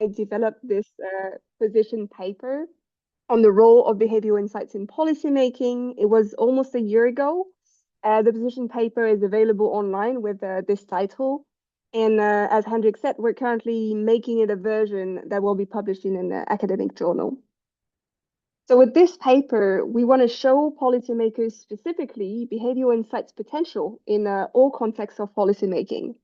I developed this position paper on the role of behavioral insights in policymaking. It was almost a year ago. The position paper is available online with this title. And as Hendrik said, we're currently making it a version that will be published in an academic journal. So with this paper, we want to show policymakers specifically behavioral insights potential in all contexts of policymaking,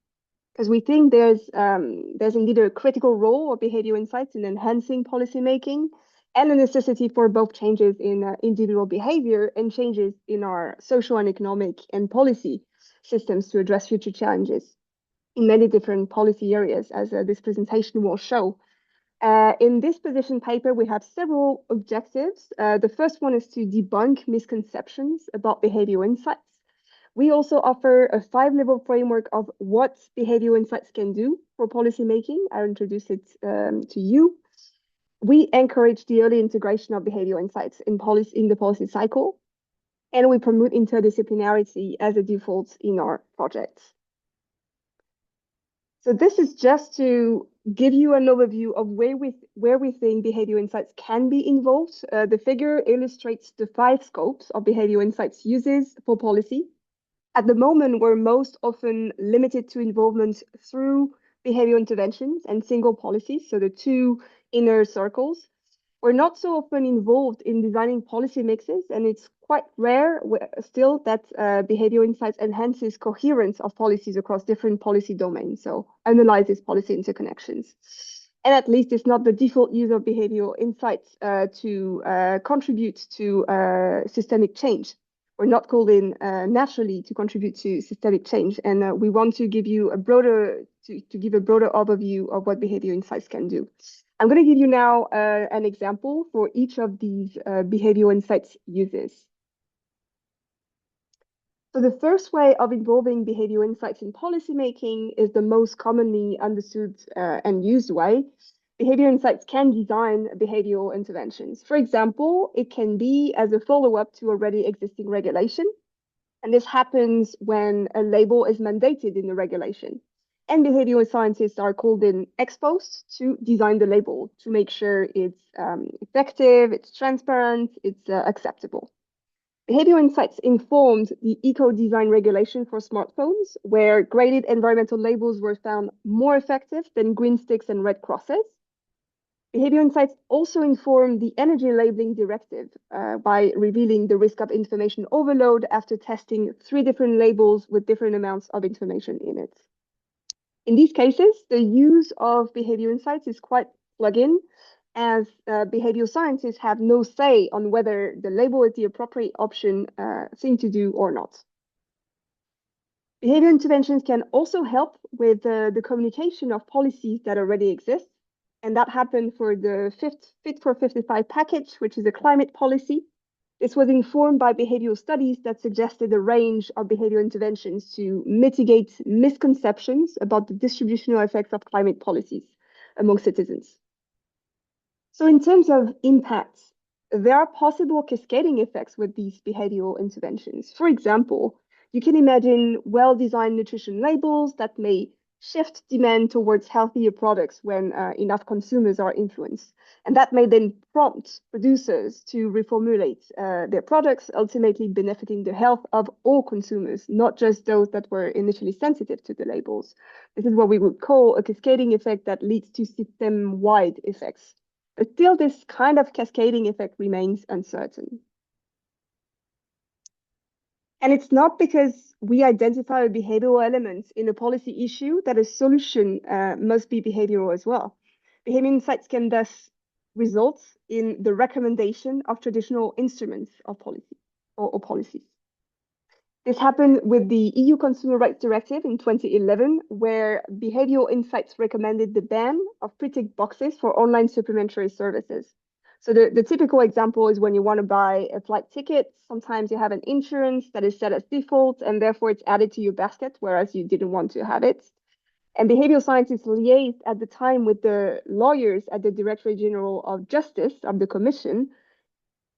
because we think there's indeed a critical role of behavioral insights in enhancing policymaking and a necessity for both changes in individual behavior and changes in our social and economic and policy systems to address future challenges in many different policy areas, as this presentation will show. In this position paper, we have several objectives. The first one is to debunk misconceptions about behavioral insights. We also offer a 5-level framework of what behavioral insights can do for policymaking. I'll introduce it to you. We encourage the early integration of behavioral insights in the policy cycle, and we promote interdisciplinarity as a default in our projects. So this is just to give you an overview of where we think behavioral insights can be involved. The figure illustrates the 5 scopes of behavioral insights uses for policy. At the moment, we're most often limited to involvement through behavioral interventions and single policies, so the 2 inner circles. We're not so often involved in designing policy mixes, and it's quite rare still that behavioral insights enhances coherence of policies across different policy domains, so analyzes policy interconnections. And at least it's not the default use of behavioral insights to contribute to systemic change. We're not called in naturally to contribute to systemic change, and we want to give you a broader overview of what behavioral insights can do. I'm going to give you now an example for each of these behavioral insights uses. So the first way of involving behavioral insights in policymaking is the most commonly understood and used way. Behavioral insights can design behavioral interventions. For example, it can be as a follow-up to already existing regulation. And this happens when a label is mandated in the regulation. And behavioral scientists are called in ex post to design the label to make sure it's effective, it's transparent, it's acceptable. Behavioral insights informed the eco-design regulation for smartphones, where graded environmental labels were found more effective than green sticks and red crosses. Behavioral insights also inform the energy labeling directive by revealing the risk of information overload after testing 3 different labels with different amounts of information in it. In these cases, the use of behavioral insights is quite plug-in, as behavioral scientists have no say on whether the label is the appropriate thing to do or not. Behavioral interventions can also help with the communication of policies that already exist. And that happened for the Fit for 55 package, which is a climate policy. This was informed by behavioral studies that suggested a range of behavioral interventions to mitigate misconceptions about the distributional effects of climate policies among citizens. So in terms of impact, there are possible cascading effects with these behavioral interventions. For example, you can imagine well-designed nutrition labels that may shift demand towards healthier products when enough consumers are influenced. And that may then prompt producers to reformulate their products, ultimately benefiting the health of all consumers, not just those that were initially sensitive to the labels. This is what we would call a cascading effect that leads to system-wide effects. But still, this kind of cascading effect remains uncertain. And it's not because we identify a behavioral element in a policy issue that a solution must be behavioral as well. Behavioral insights can thus result in the recommendation of traditional instruments of policy or policies. This happened with the EU Consumer Rights Directive in 2011, where behavioral insights recommended the ban of pre-ticked boxes for online supplementary services. So the typical example is when you want to buy a flight ticket, sometimes you have an insurance that is set as default and therefore it's added to your basket, whereas you didn't want to have it. And behavioral scientists liaised at the time with the lawyers at the Directorate General of Justice of the Commission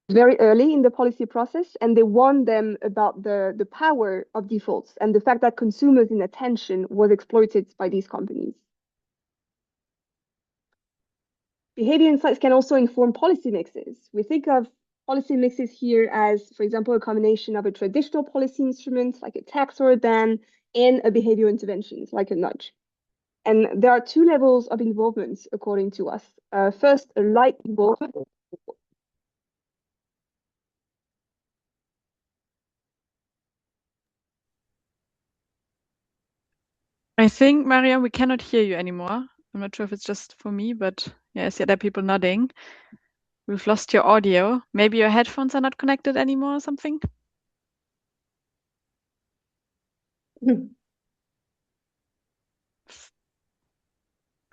very early in the policy process, and they warned them about the power of defaults and the fact that consumers' inattention was exploited by these companies. Behavior insights can also inform policy mixes. We think of policy mixes here as, for example, a combination of a traditional policy instrument, like a tax or a ban, and a behavior intervention, like a nudge. And there are two levels of involvement, according to us. First, a light involvement. I think, Marion, we cannot hear you anymore. I'm not sure if it's just for me, but yeah, I see other people nodding. We've lost your audio. Maybe your headphones are not connected anymore or something?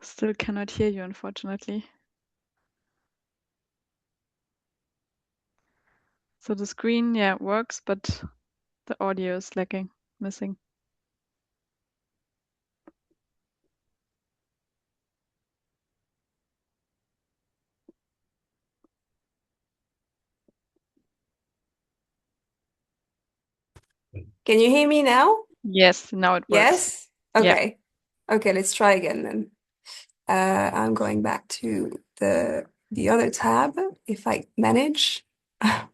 Still cannot hear you, unfortunately. So the screen, yeah, works, but the audio is lacking, missing. Can you hear me now? Yes, now it works. Yes? Okay. Okay, let's try again then. I'm going back to the other tab if I manage. I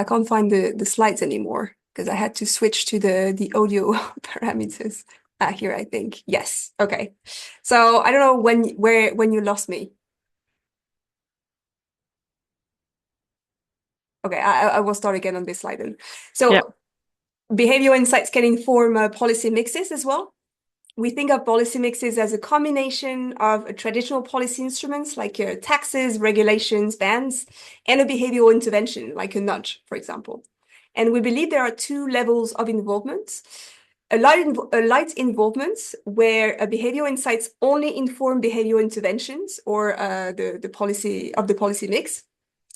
can't find the slides anymore because I had to switch to the audio parameters. Here I think. Yes. Okay. So I don't know when you lost me. Okay, I will start again on this slide then. So behavior insights can inform policy mixes as well. We think of policy mixes as a combination of traditional policy instruments like taxes, regulations, bans, and a behavioral intervention like a nudge, for example. And we believe there are two levels of involvement. A light involvement where behavioral insights only inform behavioral interventions or the policy mix.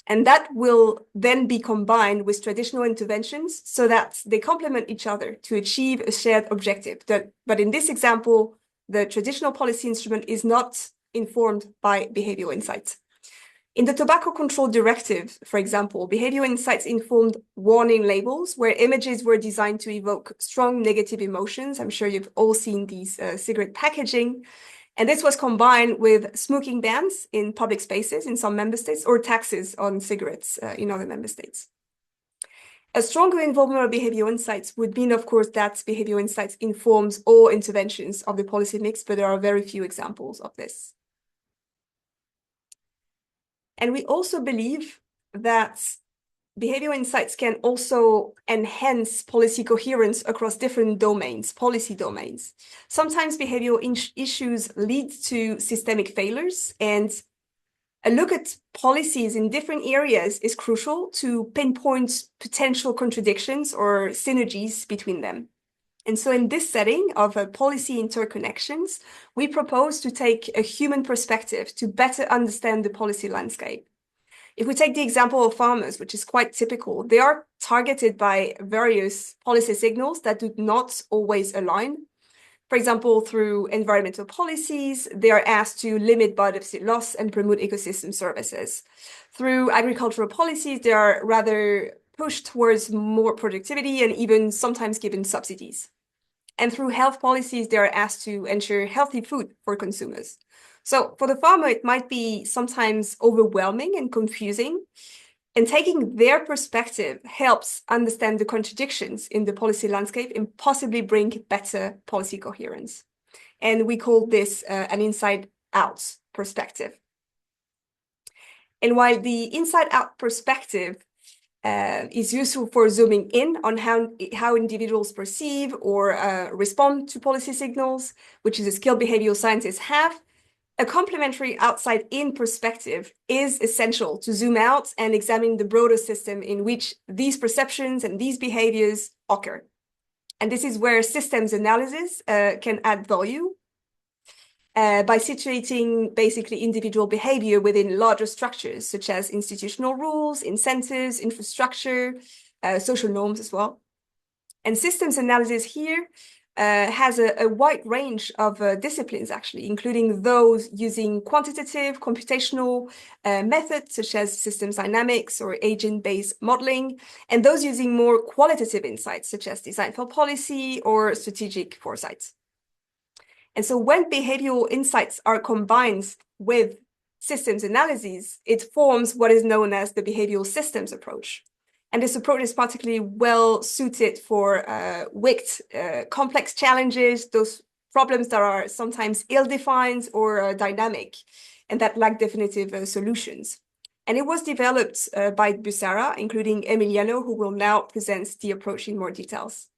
And that will then be combined with traditional interventions so that they complement each other to achieve a shared objective. But in this example, the traditional policy instrument is not informed by behavioral insights. In the Tobacco Control Directive, for example, behavioral insights informed warning labels where images were designed to evoke strong negative emotions. I'm sure you've all seen these cigarette packaging. And this was combined with smoking bans in public spaces in some member states or taxes on cigarettes in other member states. A stronger involvement of behavioral insights would mean, of course, that behavioral insights informs all interventions of the policy mix, but there are very few examples of this. And we also believe that behavioral insights can also enhance policy coherence across different domains, policy domains. Sometimes behavioral issues lead to systemic failures, and a look at policies in different areas is crucial to pinpoint potential contradictions or synergies between them. And so in this setting of policy interconnections, we propose to take a human perspective to better understand the policy landscape. If we take the example of farmers, which is quite typical, they are targeted by various policy signals that do not always align. For example, through environmental policies, they are asked to limit biodiversity loss and promote ecosystem services. Through agricultural policies, they are rather pushed towards more productivity and even sometimes given subsidies. And through health policies, they are asked to ensure healthy food for consumers. So for the farmer, it might be sometimes overwhelming and confusing. And taking their perspective helps understand the contradictions in the policy landscape and possibly bring better policy coherence. And we call this an inside-out perspective. And while the inside-out perspective is useful for zooming in on how individuals perceive or respond to policy signals, which is a skill behavioral scientists have, a complementary outside-in perspective is essential to zoom out and examine the broader system in which these perceptions and these behaviors occur. And this is where systems analysis can add value by situating basically individual behavior within larger structures, such as institutional rules, incentives, infrastructure, social norms as well. And systems analysis here has a wide range of disciplines, actually, including those using quantitative, computational methods, such as systems dynamics or agent-based modeling, and those using more qualitative insights, such as design for policy or strategic foresight. And so when behavioral insights are combined with systems analyses, it forms what is known as the behavioral systems approach. And this approach is particularly well suited for wicked, complex challenges, those problems that are sometimes ill-defined or dynamic, and that lack definitive solutions. And it was developed by Busara, including Emiliano, who will now present the approach in more details.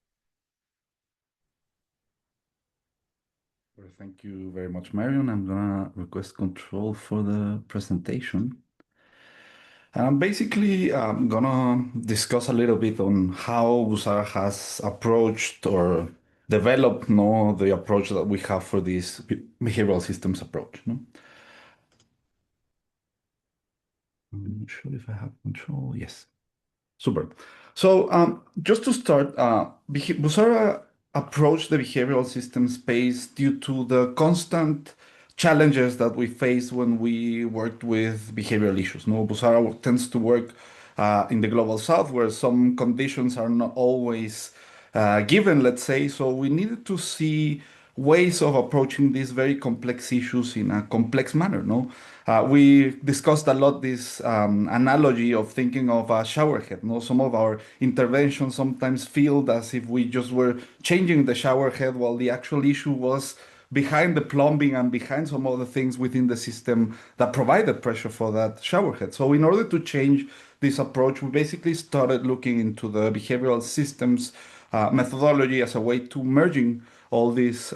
Thank you very much, Marion. I'm gonna request control for the presentation. Basically, I'm gonna discuss a little bit on how Busara has approached or developed the approach that we have for this behavioral systems approach. I'm not sure if I have control. Yes. Super. So just to start, Busara approached the behavioral system space due to the constant challenges that we face when we worked with behavioral issues. Busara tends to work in the global south, where some conditions are not always given, let's say. So we needed to see ways of approaching these very complex issues in a complex manner. We discussed a lot this analogy of thinking of a shower head. Some of our interventions sometimes feel as if we just were changing the shower head, while the actual issue was behind the plumbing and behind some other things within the system that provided pressure for that shower head. So in order to change this approach, we basically started looking into the behavioral systems methodology as a way to merging all these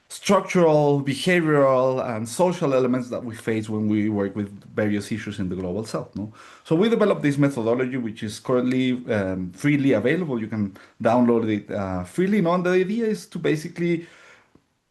structural, behavioral, and social elements that we face when we work with various issues in the global south. So we developed this methodology, which is currently freely available. You can download it freely. And the idea is to basically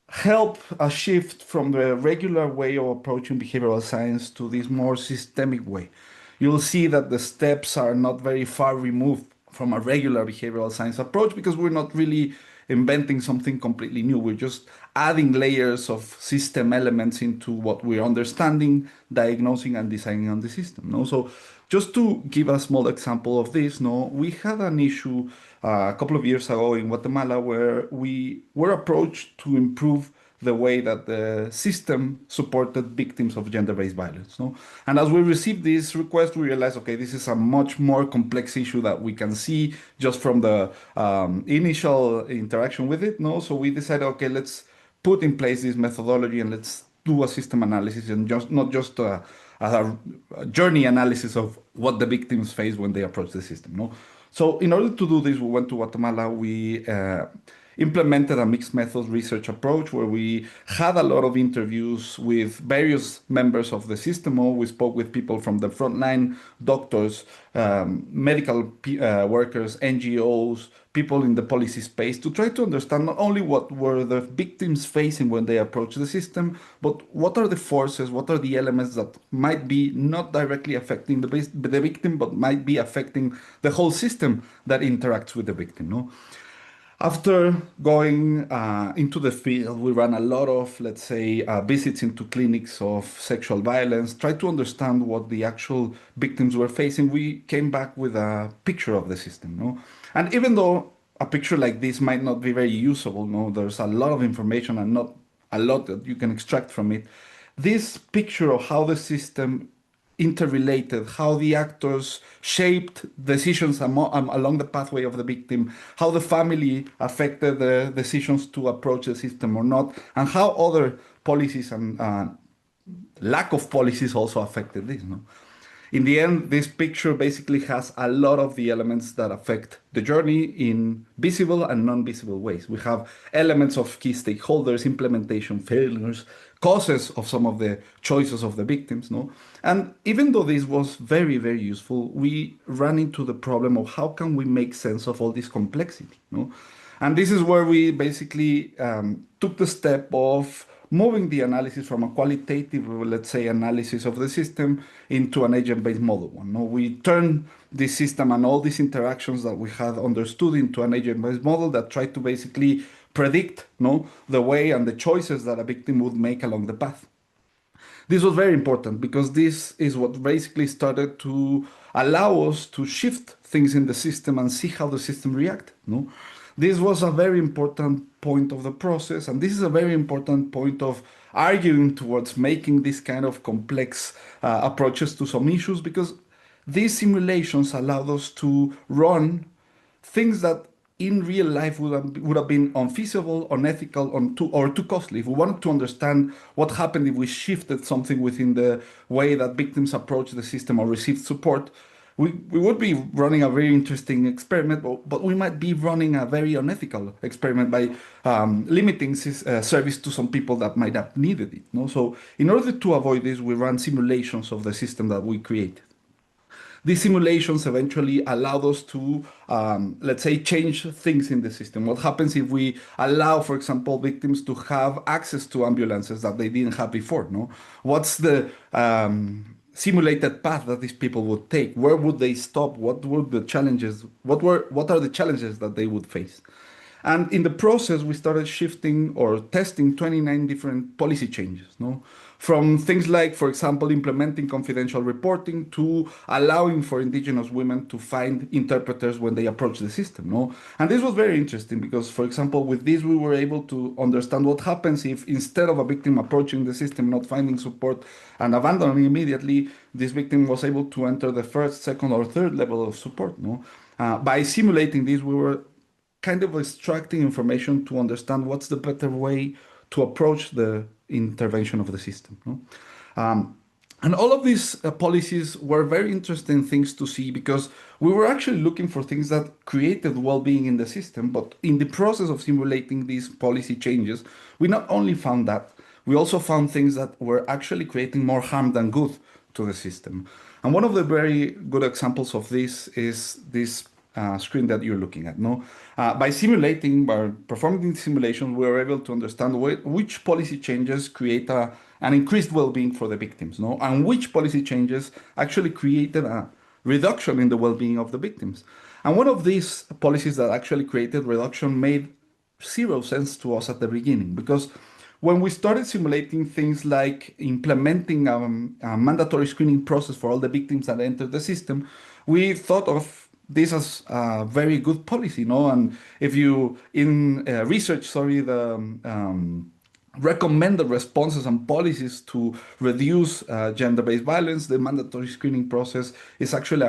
help a shift from the regular way of approaching behavioral science to this more systemic way. You'll see that the steps are not very far removed from a regular behavioral science approach, because we're not really inventing something completely new. We're just adding layers of system elements into what we're understanding, diagnosing, and designing on the system. So just to give a small example of this, we had an issue a couple of years ago in Guatemala where we were approached to improve the way that the system supported victims of gender-based violence. And as we received this request, we realized, okay, this is a much more complex issue that we can see just from the initial interaction with it. So we decided, okay, let's put in place this methodology and let's do a system analysis, and not just a journey analysis of what the victims face when they approach the system. So in order to do this, we went to Guatemala. We implemented a mixed methods research approach where we had a lot of interviews with various members of the system. We spoke with people from the frontline, doctors, medical workers, NGOs, people in the policy space, to try to understand not only what were the victims facing when they approach the system, but what are the forces, what are the elements that might be not directly affecting the victim, but might be affecting the whole system that interacts with the victim. After going into the field, we ran a lot of, let's say, visits into clinics of sexual violence, tried to understand what the actual victims were facing. We came back with a picture of the system. And even though a picture like this might not be very usable, there's a lot of information and not a lot that you can extract from it. This picture of how the system interrelated, how the actors shaped decisions along the pathway of the victim, how the family affected the decisions to approach the system or not, and how other policies and lack of policies also affected this. In the end, this picture basically has a lot of the elements that affect the journey in visible and non-visible ways. We have elements of key stakeholders, implementation failures, causes of some of the choices of the victims. And even though this was very, very useful, we ran into the problem of how can we make sense of all this complexity. And this is where we basically took the step of moving the analysis from a qualitative, let's say, analysis of the system into an agent-based model one. No? We turn the system and all these interactions that we had understood into an agent-based model that tried to basically predict the way and the choices that a victim would make along the path. This was very important because this is what basically started to allow us to shift things in the system and see how the system reacted. No? This was a very important point of the process, and this is a very important point of arguing towards making this kind of complex approaches to some issues, because these simulations allowed us to run things that in real life would have been unfeasible, unethical, or too costly. If we wanted to understand what happened if we shifted something within the way that victims approach the system or received support, we would be running a very interesting experiment, but we might be running a very unethical experiment by limiting service to some people that might have needed it. No? So in order to avoid this, we ran simulations of the system that we created. These simulations eventually allowed us to, let's say, change things in the system. What happens if we allow, for example, victims to have access to ambulances that they didn't have before? No, what's the simulated path that these people would take? Where would they stop? What were the challenges? What are the challenges that they would face? And in the process, we started shifting or testing 29 different policy changes, no? From things like, for example, implementing confidential reporting to allowing for indigenous women to find interpreters when they approach the system, no? And this was very interesting because, for example, with this, we were able to understand what happens if instead of a victim approaching the system, not finding support and abandoning immediately, this victim was able to enter the first, second, or third level of support, no? By simulating this, we were kind of extracting information to understand what's the better way to approach the intervention of the system. No? And all of these policies were very interesting things to see because we were actually looking for things that created well-being in the system, but in the process of simulating these policy changes, we not only found that, we also found things that were actually creating more harm than good to the system. And one of the very good examples of this is this screen that you're looking at. No, by performing these simulations, we were able to understand which policy changes create an increased well-being for the victims, no, and which policy changes actually created a reduction in the well-being of the victims. And one of these policies that actually created reduction made zero sense to us at the beginning, because when we started simulating things like implementing a mandatory screening process for all the victims that entered the system, we thought of this as a very good policy, no? And if you research, the recommended responses and policies to reduce gender-based violence, the mandatory screening process is actually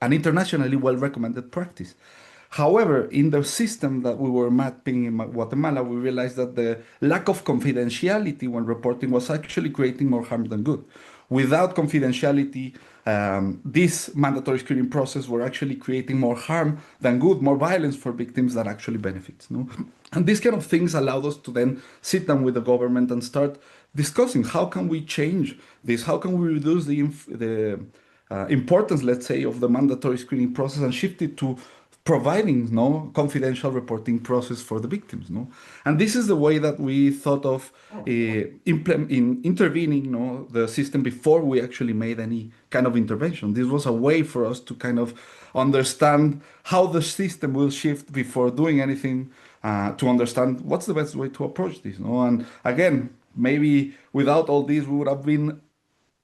an internationally well-recommended practice. However, in the system that we were mapping in Guatemala, we realized that the lack of confidentiality when reporting was actually creating more harm than good. Without confidentiality, this mandatory screening process were actually creating more harm than good, more violence for victims than actually benefits. No? And these kind of things allowed us to then sit down with the government and start discussing how can we change this, how can we reduce the importance, let's say, of the mandatory screening process and shift it to providing confidential reporting process for the victims. No? And this is the way that we thought of intervening the system before we actually made any kind of intervention. This was a way for us to kind of understand how the system will shift before doing anything, to understand what's the best way to approach this. No? And again, maybe without all this, we would have been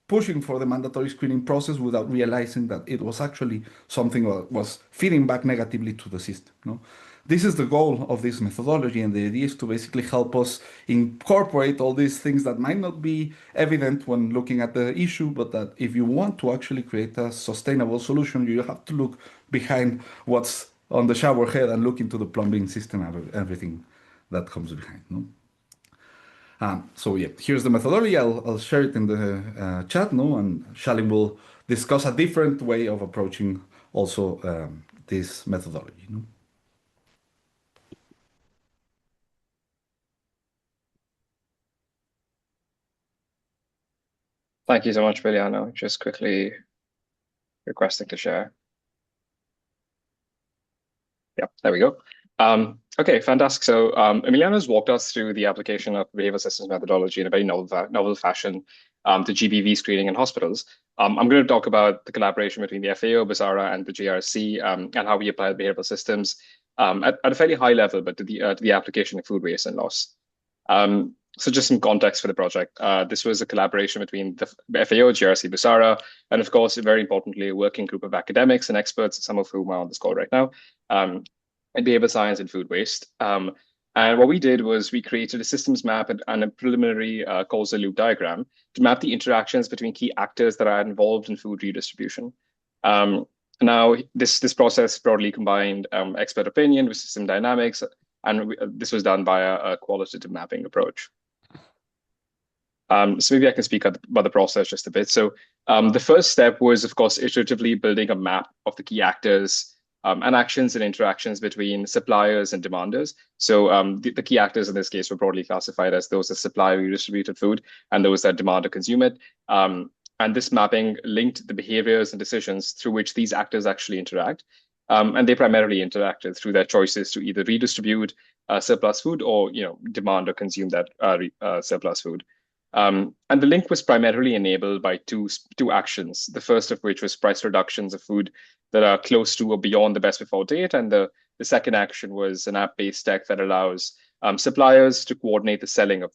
pushing for the mandatory screening process without realizing that it was actually something that was feeding back negatively to the system. No? This is the goal of this methodology, and the idea is to basically help us incorporate all these things that might not be evident when looking at the issue, but that if you want to actually create a sustainable solution, you have to look behind what's on the shower head and look into the plumbing system and everything that comes behind. No? So yeah, here's the methodology. I'll share it in the chat, no, and Shalin will discuss a different way of approaching also this methodology. No? Thank you so much, Emiliano. Just quickly requesting to share. Yep, there we go. Okay, fantastic. So Emiliano has walked us through the application of behavioral systems methodology in a very novel fashion to GBV screening in hospitals. I'm going to talk about the collaboration between the FAO, Busara, and the JRC, and how we apply behavioral systems at a fairly high level, but to the application of food waste and loss. So just some context for the project. This was a collaboration between the FAO, JRC, Busara, and of course, very importantly, a working group of academics and experts, some of whom are on this call right now, in behavioral science and food waste. And what we did was we created a systems map and a preliminary causal loop diagram to map the interactions between key actors that are involved in food redistribution. Now, this process broadly combined expert opinion with system dynamics, and this was done by a qualitative mapping approach. So maybe I can speak about the process just a bit. So the first step was, of course, iteratively building a map of the key actors and actions and interactions between suppliers and demanders. So the key actors in this case were broadly classified as those that supply redistributed food and those that demand or consume it. And this mapping linked the behaviors and decisions through which these actors actually interact. And they primarily interacted through their choices to either redistribute surplus food or demand or consume that surplus food. And the link was primarily enabled by two actions, the first of which was price reductions of food that are close to or beyond the best before date. And the second action was an app-based tech that allows suppliers to coordinate the selling of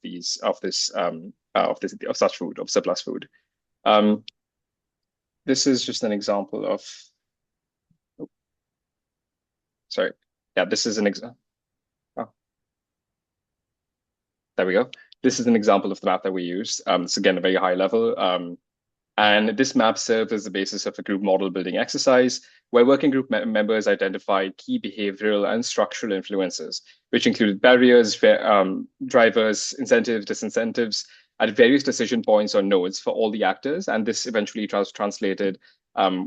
such food, of surplus food. This is just an example of, sorry. Yeah, this is an example. Oh. There we go. This is an example of the map that we used. It's again a very high level. And this map served as the basis of a group model building exercise where working group members identified key behavioral and structural influences, which included barriers, drivers, incentives, disincentives at various decision points or nodes for all the actors. And this eventually translated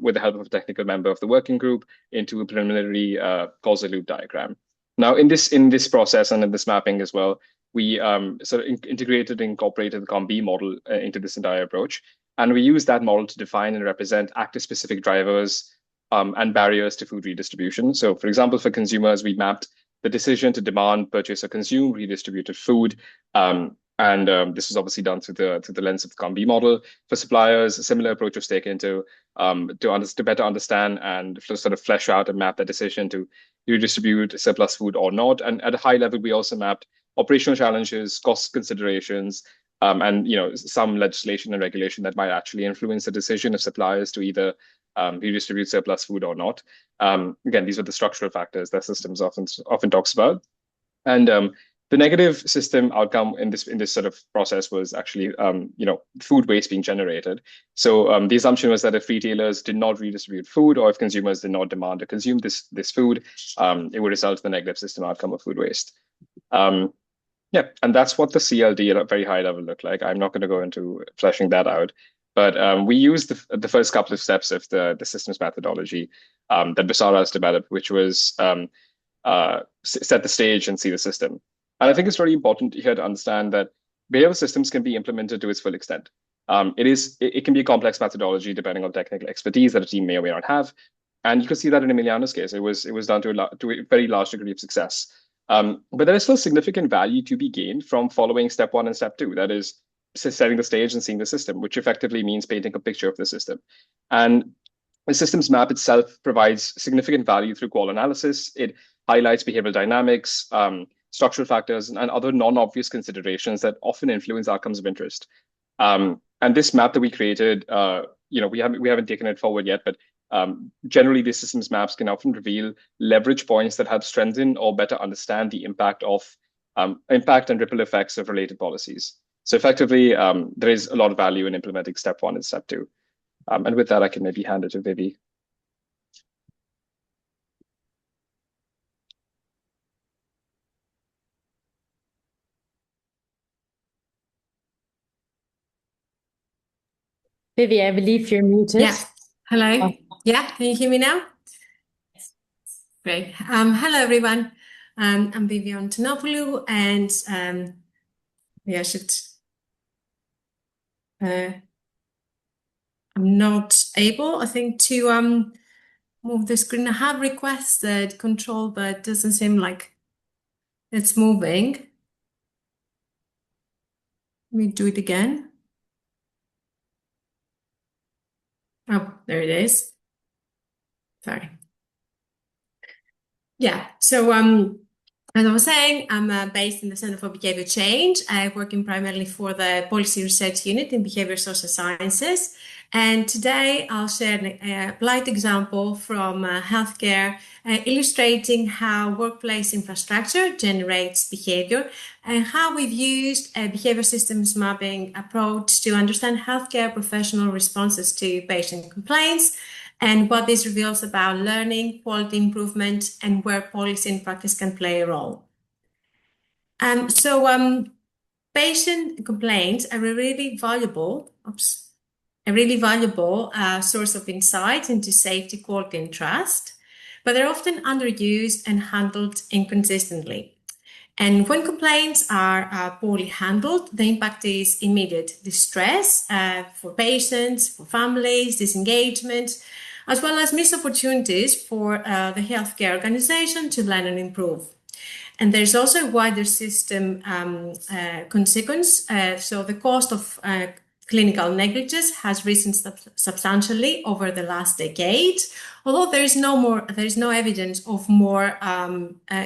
with the help of a technical member of the working group into a preliminary causal loop diagram. Now, in this process and in this mapping as well, we sort of integrated and incorporated the COM-B model into this entire approach. And we use that model to define and represent actor-specific drivers and barriers to food redistribution. So for example, for consumers, we mapped the decision to demand, purchase, or consume redistributed food. This was obviously done through the lens of the COM-B model. For suppliers, a similar approach was taken to better understand and sort of flesh out and map the decision to redistribute surplus food or not. And at a high level, we also mapped operational challenges, cost considerations, and some legislation and regulation that might actually influence the decision of suppliers to either redistribute surplus food or not. Again, these are the structural factors that systems often talks about. And the negative system outcome in this sort of process was actually food waste being generated. So the assumption was that if retailers did not redistribute food, or if consumers did not demand to consume this food, it would result in the negative system outcome of food waste. Yeah, and that's what the CLD at a very high level looked like. I'm not going to go into fleshing that out, but we used the first couple of steps of the systems methodology that Busara has developed, which was set the stage and see the system. And I think it's really important here to understand that behavioral systems can be implemented to its full extent. It can be a complex methodology depending on technical expertise that a team may or may not have. And you can see that in Emiliano's case, it was done to a very large degree of success. But there is still significant value to be gained from following step 1 and step 2. That is setting the stage and seeing the system, which effectively means painting a picture of the system. And the systems map itself provides significant value through qual analysis. It highlights behavioral dynamics, structural factors, and other non-obvious considerations that often influence outcomes of interest. And this map that we created, we haven't taken it forward yet, but generally, these systems maps can often reveal leverage points that help strengthen or better understand the impact and ripple effects of related policies. So effectively, there is a lot of value in implementing step 1 and step 2. And with that, I can maybe hand it to Vivi. Vivi, I believe you're muted. Yeah. Hello. Oh. Yeah, can you hear me now? Great. Hello, everyone. I'm Vivi Antonopoulou, and maybe I should. I'm not able, I think, to move the screen. I have requested control, but it doesn't seem like it's moving. Let me do it again. Oh, there it is. Sorry. Yeah, so as I was saying, I'm based in the Center for Behavior Change. I'm working primarily for the Policy Research Unit in Behavior Social Sciences. And today I'll share an applied example from healthcare, illustrating how workplace infrastructure generates behavior and how we've used a behavior systems mapping approach to understand healthcare professional responses to patient complaints, and what this reveals about learning, quality improvement, and where policy and practice can play a role. Patient complaints are a really valuable source of insight into safety, quality, and trust, but they're often underused and handled inconsistently. And when complaints are poorly handled, the impact is immediate distress for patients, for families, disengagement, as well as missed opportunities for the healthcare organization to learn and improve. And there's also a wider system consequence. So the cost of clinical negligence has risen substantially over the last decade, although there is no evidence of more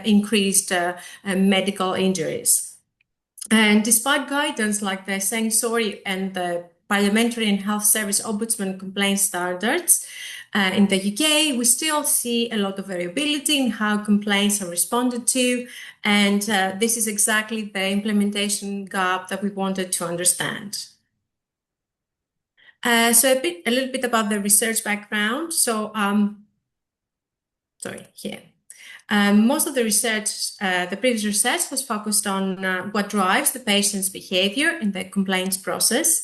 increased medical injuries. And despite guidance like the Sensory and the Parliamentary and Health Service Ombudsman complaint standards, in the UK, we still see a lot of variability in how complaints are responded to, and this is exactly the implementation gap that we wanted to understand. So a little bit about the research background. So, most of the research, the previous research was focused on what drives the patient's behavior in the complaints process.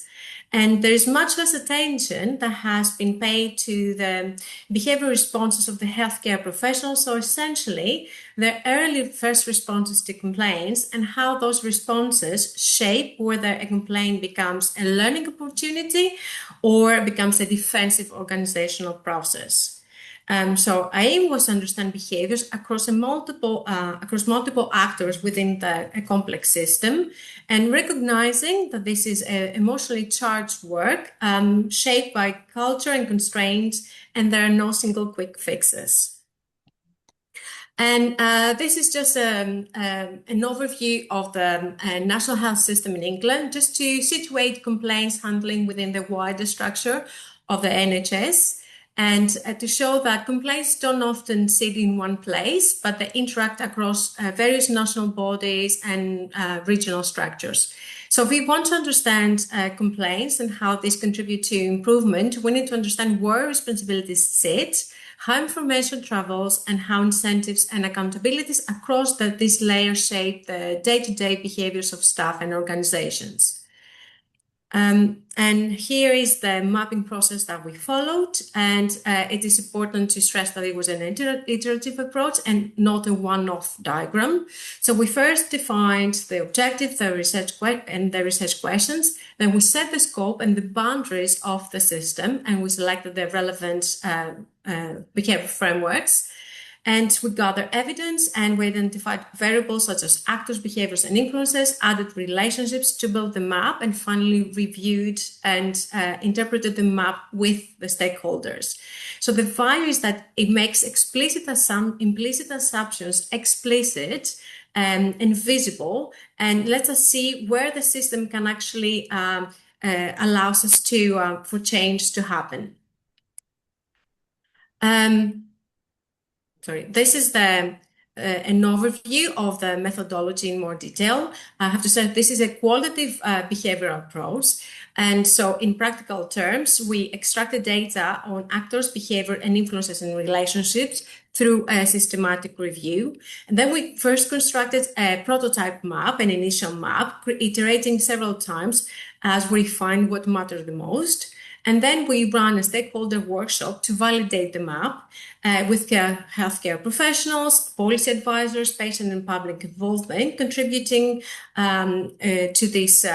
And there is much less attention that has been paid to the behavior responses of the healthcare professionals. So essentially, the early first responses to complaints and how those responses shape whether a complaint becomes a learning opportunity or becomes a defensive organizational process. So our aim was to understand behaviors across multiple actors within a complex system, and recognizing that this is emotionally charged work shaped by culture and constraints, and there are no single quick fixes. And this is just an overview of the national health system in England, just to situate complaints handling within the wider structure of the NHS. And to show that complaints don't often sit in one place, but they interact across various national bodies and regional structures. So if we want to understand complaints and how these contribute to improvement, we need to understand where responsibilities sit, how information travels, and how incentives and accountabilities across these layers shape the day-to-day behaviors of staff and organizations. And here is the mapping process that we followed, and it is important to stress that it was an iterative approach and not a one-off diagram. So we first defined the objective, the research questions, then we set the scope and the boundaries of the system, and we selected the relevant behavior frameworks. And we gathered evidence and we identified variables such as actors, behaviors, and influences, added relationships to build the map, and finally reviewed and interpreted the map with the stakeholders. So the value is that it makes implicit assumptions explicit and visible, and lets us see where the system can actually allows us to for change to happen. This is an overview of the methodology in more detail. I have to say this is a qualitative behavioral approach. And so in practical terms, we extracted data on actors' behavior and influences in relationships through a systematic review. And then we first constructed a prototype map, an initial map, iterating several times as we find what mattered the most. And then we run a stakeholder workshop to validate the map with healthcare professionals, policy advisors, patient and public involvement, contributing to this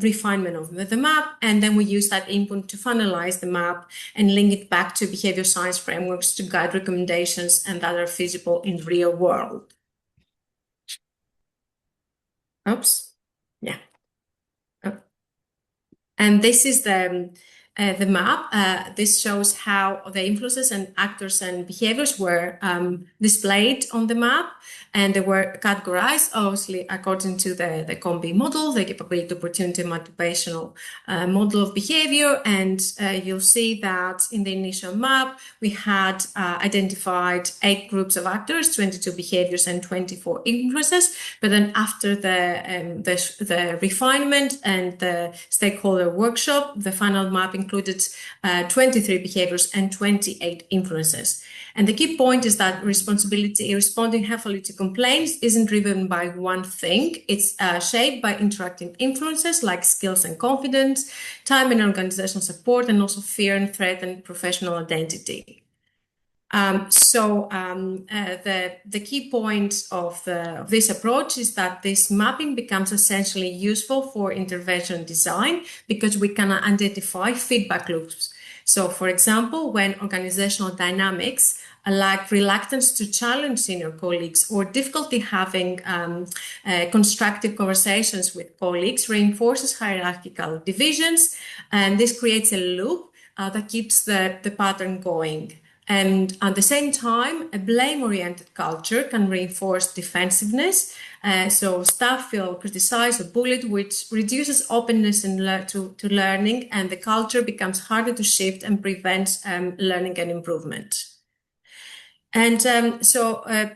refinement of the map. And then we use that input to finalize the map and link it back to behavior science frameworks to guide recommendations and that are feasible in the real world. Oops. Yeah. And this is the map. This shows how the influences and actors and behaviors were displayed on the map, and they were categorized, obviously, according to the COMBI model, the capability, opportunity, motivational model of behavior. And you'll see that in the initial map, we had identified 8 groups of actors, 22 behaviors, and 24 influences. But then after the refinement and the stakeholder workshop, the final map included 23 behaviors and 28 influences. And the key point is that responding heavily to complaints isn't driven by one thing. It's shaped by interacting influences like skills and confidence, time and organizational support, and also fear and threat and professional identity. The key point of this approach is that this mapping becomes essentially useful for intervention design because we can identify feedback loops. So, for example, when organizational dynamics like reluctance to challenge senior colleagues or difficulty having constructive conversations with colleagues reinforces hierarchical divisions, and this creates a loop that keeps the pattern going. And at the same time, a blame-oriented culture can reinforce defensiveness. So staff feel criticized or bullied, which reduces openness to learning, and the culture becomes harder to shift and prevents learning and improvement. And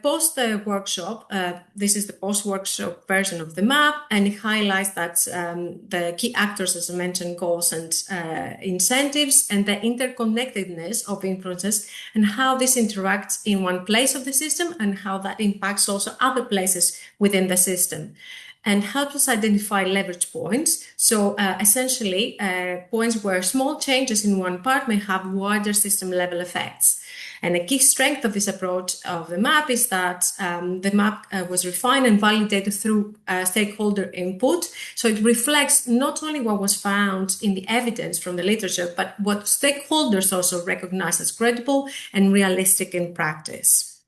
post the workshop, this is the post-workshop version of the map, and it highlights that the key actors, as I mentioned, goals and incentives, and the interconnectedness of influences, and how this interacts in one place of the system, and how that impacts also other places within the system, and helps us identify leverage points. So essentially, points where small changes in one part may have wider system-level effects. And a key strength of this approach of the map is that the map was refined and validated through stakeholder input. So it reflects not only what was found in the evidence from the literature, but what stakeholders also recognize as credible and realistic in practice.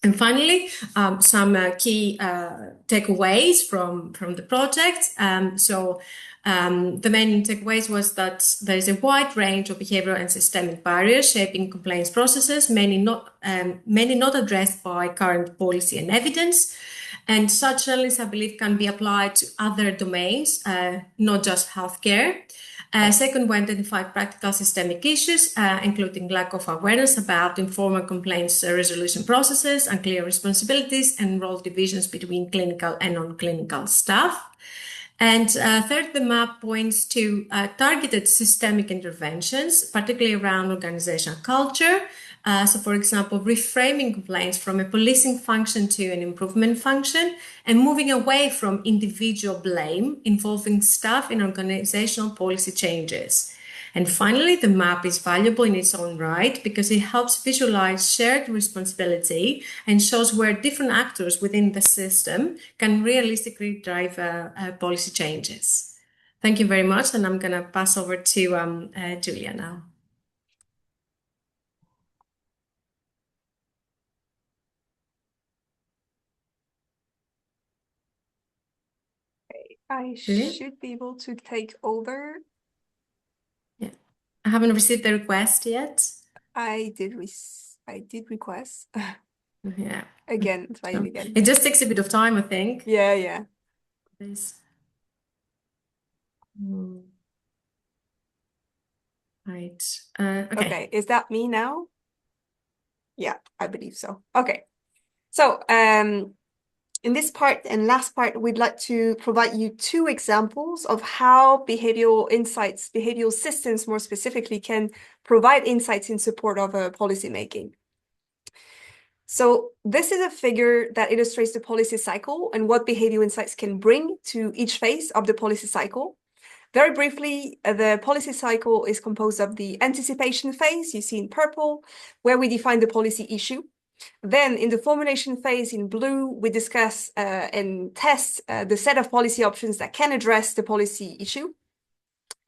And finally, some key takeaways from the project. The main takeaways was that there is a wide range of behavioral and systemic barriers shaping complaints processes, many not addressed by current policy and evidence. And such challenges, I believe, can be applied to other domains, not just healthcare. Second, we identified practical systemic issues, including lack of awareness about informal complaints resolution processes, unclear responsibilities, and role divisions between clinical and non-clinical staff. And third, the map points to targeted systemic interventions, particularly around organizational culture. So, for example, reframing complaints from a policing function to an improvement function, and moving away from individual blame involving staff in organizational policy changes. And finally, the map is valuable in its own right because it helps visualize shared responsibility and shows where different actors within the system can realistically drive policy changes. Thank you very much, and I'm going to pass over to Julia now. I should be able to take over. Yeah, I haven't received the request yet. I did request. Yeah. Again, trying again. It just takes a bit of time, I think. Yeah. Please. Right. Okay, is that me now? Yeah, I believe so. Okay. So, in this part and last part, we'd like to provide you 2 examples of how behavioral insights, behavioral systems more specifically, can provide insights in support of policymaking. So this is a figure that illustrates the policy cycle and what behavioral insights can bring to each phase of the policy cycle. Very briefly, the policy cycle is composed of the anticipation phase, you see in purple, where we define the policy issue. Then in the formulation phase in blue, we discuss and test the set of policy options that can address the policy issue.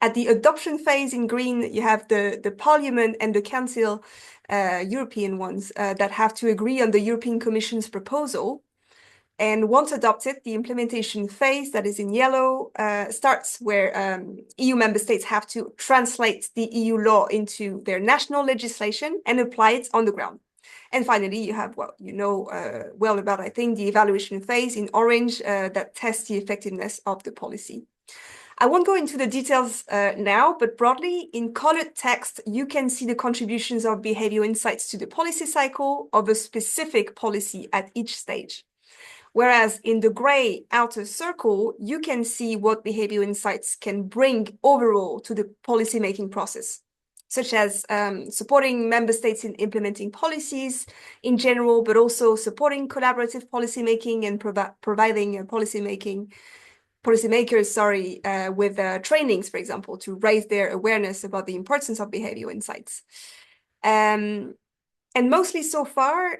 At the adoption phase in green, you have the Parliament and the Council, European ones, that have to agree on the European Commission's proposal. And once adopted, the implementation phase, that is in yellow, starts where EU member states have to translate the EU law into their national legislation and apply it on the ground. And finally, you have, well, you know well about, I think, the evaluation phase in orange that tests the effectiveness of the policy. I won't go into the details now, but broadly, in colored text, you can see the contributions of behavior insights to the policy cycle of a specific policy at each stage. Whereas in the gray outer circle, you can see what behavior insights can bring overall to the policymaking process, such as supporting member states in implementing policies in general, but also supporting collaborative policymaking and providing policymakers, with trainings, for example, to raise their awareness about the importance of behavior insights. And mostly so far,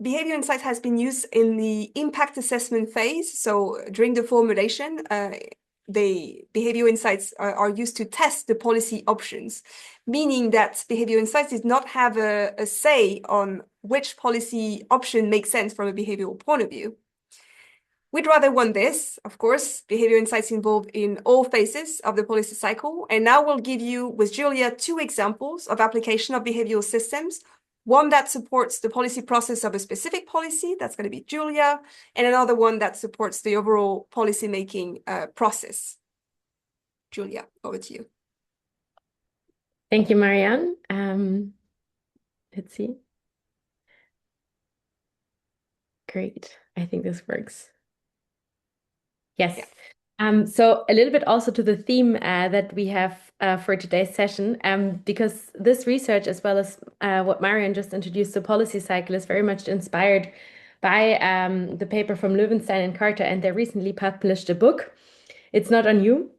behavior insights has been used in the impact assessment phase. So during the formulation, the behavior insights are used to test the policy options, meaning that behavior insights did not have a say on which policy option makes sense from a behavioral point of view. We'd rather want this, of course, behavior insights involved in all phases of the policy cycle. And now we'll give you, with Julia, 2 examples of application of behavioral systems. One that supports the policy process of a specific policy, that's going to be Julia, and another one that supports the overall policymaking process. Julia, over to you. Thank you, Marion. Let's see. Great. I think this works. Yes. So a little bit also to the theme that we have for today's session, because this research, as well as what Marion just introduced, the policy cycle, is very much inspired by the paper from Löwenstein and Carter, and they recently published a book. It's Not on You.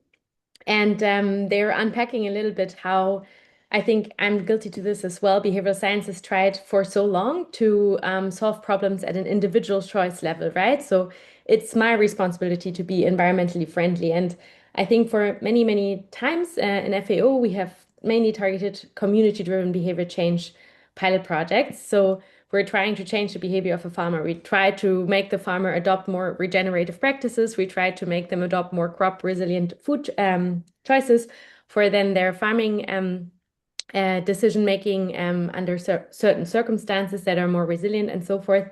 And they're unpacking a little bit how, I think I'm guilty to this as well, behavioral science has tried for so long to solve problems at an individual choice level, right? So it's my responsibility to be environmentally friendly. And I think for many, many times in FAO, we have mainly targeted community-driven behavior change pilot projects. So we're trying to change the behavior of a farmer. We try to make the farmer adopt more regenerative practices. We try to make them adopt more crop-resilient food choices for then their farming decision-making under certain circumstances that are more resilient and so forth.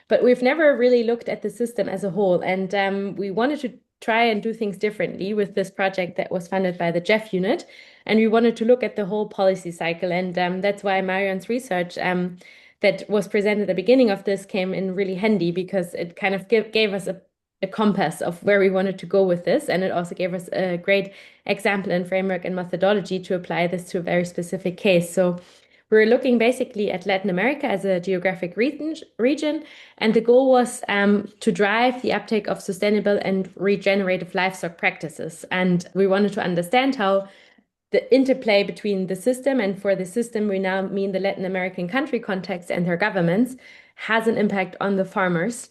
But we've never really looked at the system as a whole. And we wanted to try and do things differently with this project that was funded by the Jeff unit. And we wanted to look at the whole policy cycle. And that's why Marion's research that was presented at the beginning of this came in really handy, because it kind of gave us a compass of where we wanted to go with this. And it also gave us a great example and framework and methodology to apply this to a very specific case. So we're looking basically at Latin America as a geographic region, and the goal was to drive the uptake of sustainable and regenerative livestock practices. And we wanted to understand how the interplay between the system, and for the system we now mean the Latin American country context and their governments, has an impact on the farmers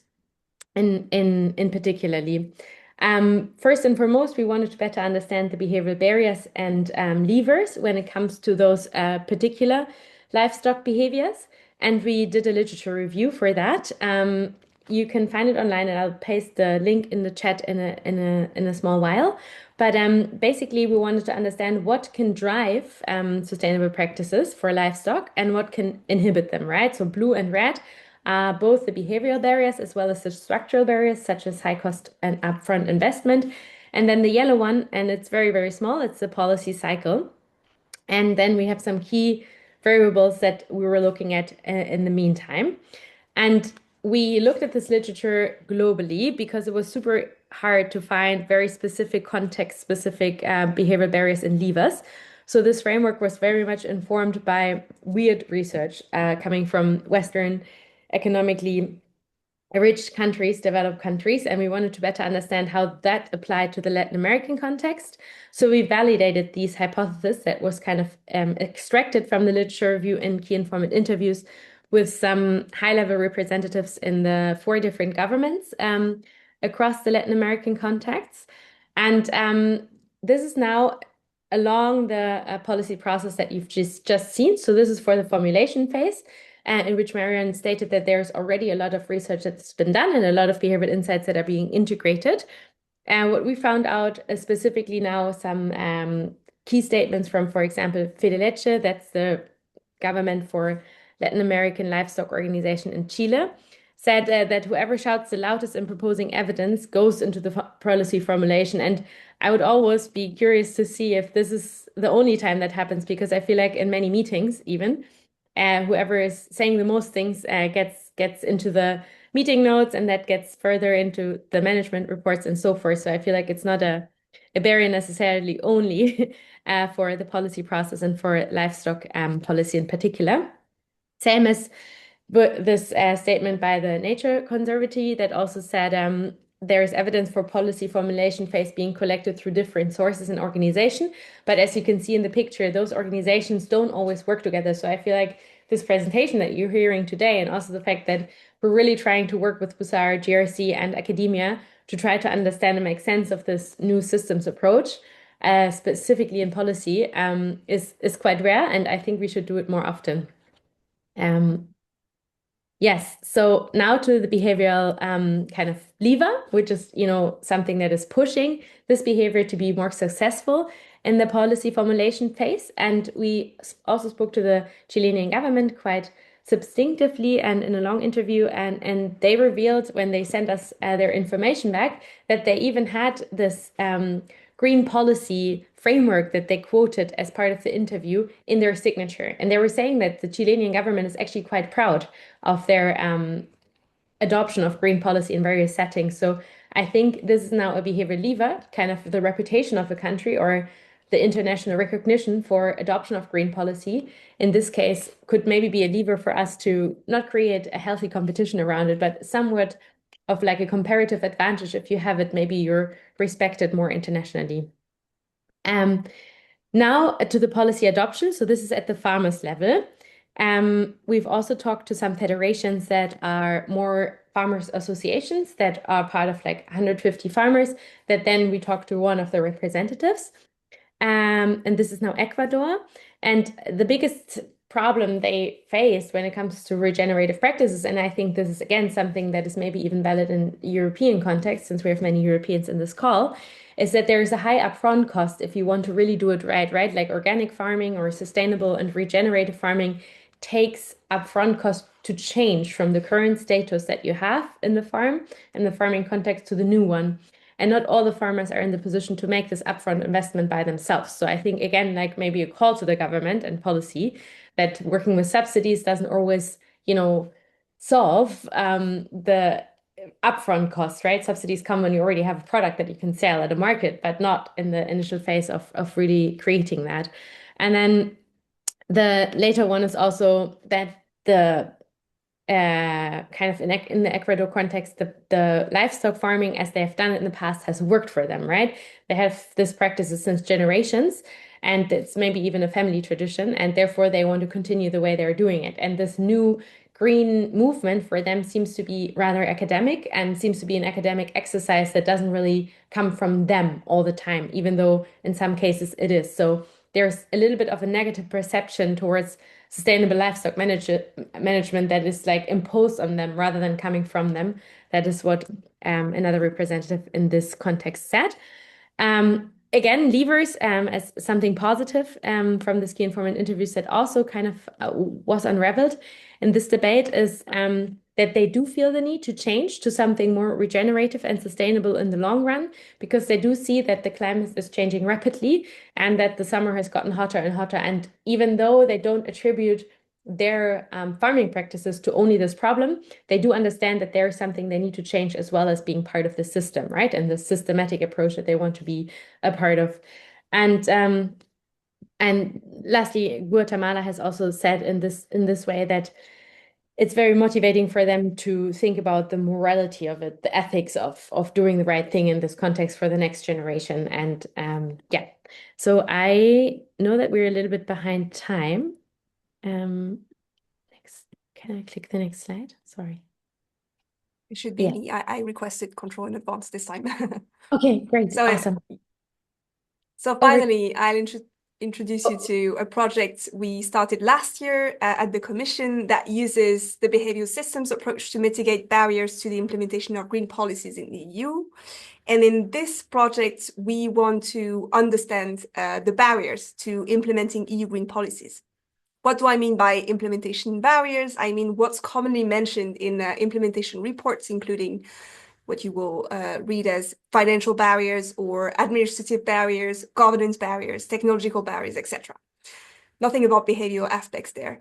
in particularly. First and foremost, we wanted to better understand the behavioral barriers and levers when it comes to those particular livestock behaviors. And we did a literature review for that. You can find it online, and I'll paste the link in the chat in a small while. But basically, we wanted to understand what can drive sustainable practices for livestock and what can inhibit them, right? So blue and red are both the behavioral barriers as well as the structural barriers, such as high cost and upfront investment. And then the yellow one, and it's very, very small, it's the policy cycle. And then we have some key variables that we were looking at in the meantime. And we looked at this literature globally because it was super hard to find very specific context-specific behavioral barriers and levers. So this framework was very much informed by weird research coming from Western economically rich countries, developed countries, and we wanted to better understand how that applied to the Latin American context. So we validated these hypotheses that was kind of extracted from the literature review and key informant interviews with some high-level representatives in the 4 different governments across the Latin American contexts. And this is now along the policy process that you've just seen. So this is for the formulation phase, in which Marion stated that there's already a lot of research that's been done and a lot of behavioral insights that are being integrated. And what we found out is specifically now some key statements from, for example, Fedeleche, that's the government for Latin American Livestock Organization in Chile, said that whoever shouts the loudest in proposing evidence goes into the policy formulation. And I would always be curious to see if this is the only time that happens, because I feel like in many meetings, even, whoever is saying the most things gets into the meeting notes, and that gets further into the management reports and so forth. So I feel like it's not a barrier necessarily only for the policy process and for livestock policy in particular. Same as this statement by the Nature Conservancy that also said there is evidence for policy formulation phase being collected through different sources and organizations. But as you can see in the picture, those organizations don't always work together. So I feel like this presentation that you're hearing today, and also the fact that we're really trying to work with Busara, GRC, and academia to try to understand and make sense of this new systems approach, specifically in policy, is quite rare, and I think we should do it more often. Yes, so now to the behavioral kind of lever, which is, something that is pushing this behavior to be more successful in the policy formulation phase. And we also spoke to the Chilean government quite substantively and in a long interview, and they revealed when they sent us their information back that they even had this green policy framework that they quoted as part of the interview in their signature. And they were saying that the Chilean government is actually quite proud of their adoption of green policy in various settings. So I think this is now a behavior lever, kind of the reputation of a country or the international recognition for adoption of green policy. In this case, could maybe be a lever for us to not create a healthy competition around it, but somewhat of like a comparative advantage. If you have it, maybe you're respected more internationally. Now to the policy adoption. So this is at the farmers level. We've also talked to some federations that are more farmers associations that are part of like 150 farmers, that then we talked to one of the representatives. And this is now Ecuador. And the biggest problem they faced when it comes to regenerative practices, and I think this is again something that is maybe even valid in European context, since we have many Europeans in this call, is that there is a high upfront cost if you want to really do it right? Like organic farming or sustainable and regenerative farming takes upfront cost to change from the current status that you have in the farm and the farming context to the new one. And not all the farmers are in the position to make this upfront investment by themselves. So I think, again, like maybe a call to the government and policy that working with subsidies doesn't always, solve the upfront costs, right? Subsidies come when you already have a product that you can sell at a market, but not in the initial phase of really creating that. And then the later one is also that the kind of in the Ecuador context, the livestock farming as they have done it in the past has worked for them, right? They have this practices since generations, and it's maybe even a family tradition, and therefore they want to continue the way they're doing it. And this new green movement for them seems to be rather academic and seems to be an academic exercise that doesn't really come from them all the time, even though in some cases it is. So there's a little bit of a negative perception towards sustainable livestock management that is like imposed on them rather than coming from them. That is what another representative in this context said. Again, levers as something positive from this key informant interviews that also kind of was unraveled in this debate is that they do feel the need to change to something more regenerative and sustainable in the long run, because they do see that the climate is changing rapidly and that the summer has gotten hotter and hotter. And even though they don't attribute their farming practices to only this problem, they do understand that there is something they need to change as well as being part of the system, right? And the systematic approach that they want to be a part of. And lastly, Guatemala has also said in this way that it's very motivating for them to think about the morality of it, the ethics of doing the right thing in this context for the next generation. And yeah, so I know that we're a little bit behind time. Next, can I click the next slide? Sorry. It should be me. I requested control in advance this time. Okay, great. So Awesome. So finally, I'll introduce you to a project we started last year at the Commission that uses the behavioral systems approach to mitigate barriers to the implementation of green policies in the EU. And in this project, we want to understand the barriers to implementing EU green policies. What do I mean by implementation barriers? I mean what's commonly mentioned in implementation reports, including what you will read as financial barriers or administrative barriers, governance barriers, technological barriers, etc. Nothing about behavioral aspects there.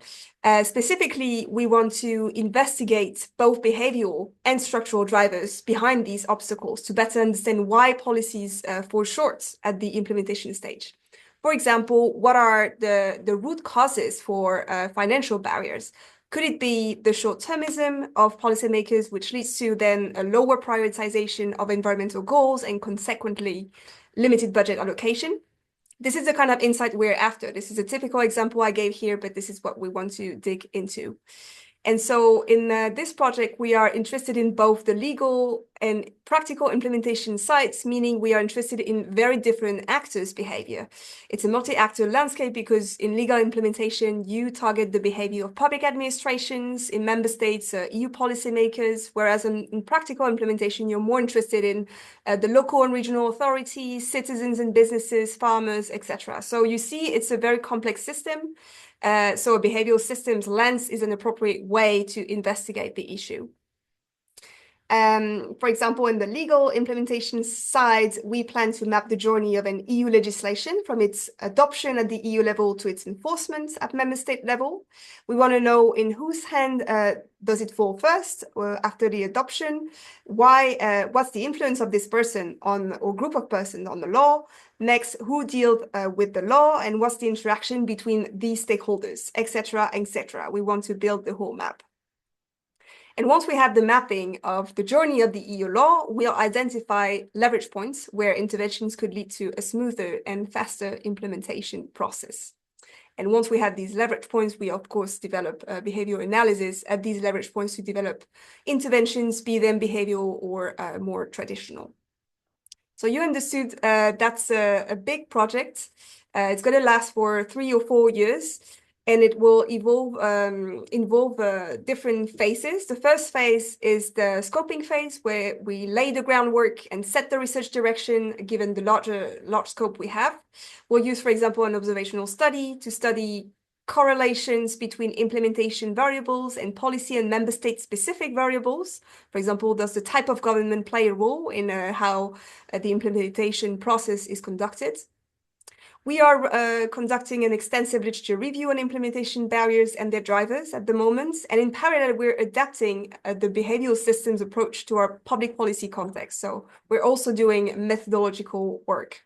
Specifically, we want to investigate both behavioral and structural drivers behind these obstacles to better understand why policies fall short at the implementation stage. For example, what are the root causes for financial barriers? Could it be the short-termism of policymakers, which leads to then a lower prioritization of environmental goals and consequently limited budget allocation? This is the kind of insight we're after. This is a typical example I gave here, but this is what we want to dig into. And so in this project, we are interested in both the legal and practical implementation sites, meaning we are interested in very different actors' behavior. It's a multi-actor landscape because in legal implementation, you target the behavior of public administrations in member states, EU policymakers, whereas in practical implementation, you're more interested in the local and regional authorities, citizens and businesses, farmers, etc. So you see, it's a very complex system. So a behavioral systems lens is an appropriate way to investigate the issue. For example, in the legal implementation side, we plan to map the journey of an EU legislation from its adoption at the EU level to its enforcement at member state level. We want to know in whose hand does it fall first after the adoption? Why? What's the influence of this person on or group of persons on the law? Next, who deals with the law and what's the interaction between these stakeholders, etc., etc. We want to build the whole map. And once we have the mapping of the journey of the EU law, we'll identify leverage points where interventions could lead to a smoother and faster implementation process. And once we have these leverage points, we of course develop behavioral analysis at these leverage points to develop interventions, be them behavioral or more traditional. So you understood that's a big project. It's going to last for 3 or 4 years, and it will involve different phases. The first phase is the scoping phase, where we lay the groundwork and set the research direction, given the large scope we have. We'll use, for example, an observational study to study correlations between implementation variables and policy and member state specific variables. For example, does the type of government play a role in how the implementation process is conducted? We are conducting an extensive literature review on implementation barriers and their drivers at the moment. And in parallel, we're adapting the behavioral systems approach to our public policy context. So we're also doing methodological work.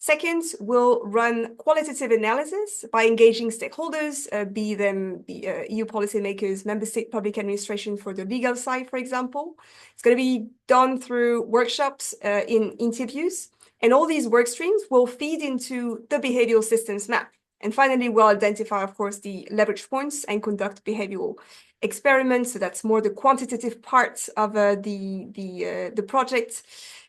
Second, we'll run qualitative analysis by engaging stakeholders, be them the EU policymakers, member state public administration for the legal side, for example. It's going to be done through workshops in interviews. And all these work streams will feed into the behavioral systems map. And finally, we'll identify, of course, the leverage points and conduct behavioral experiments. So that's more the quantitative part of the project,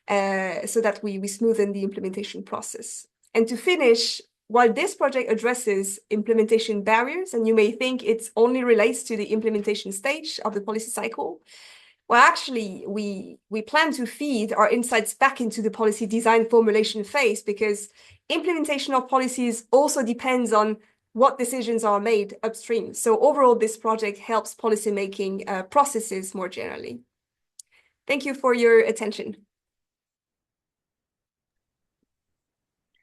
so that we smoothen the implementation process. And to finish, while this project addresses implementation barriers, and you may think it only relates to the implementation stage of the policy cycle, well, actually, we plan to feed our insights back into the policy design formulation phase, because implementation of policies also depends on what decisions are made upstream. So overall, this project helps policymaking processes more generally. Thank you for your attention.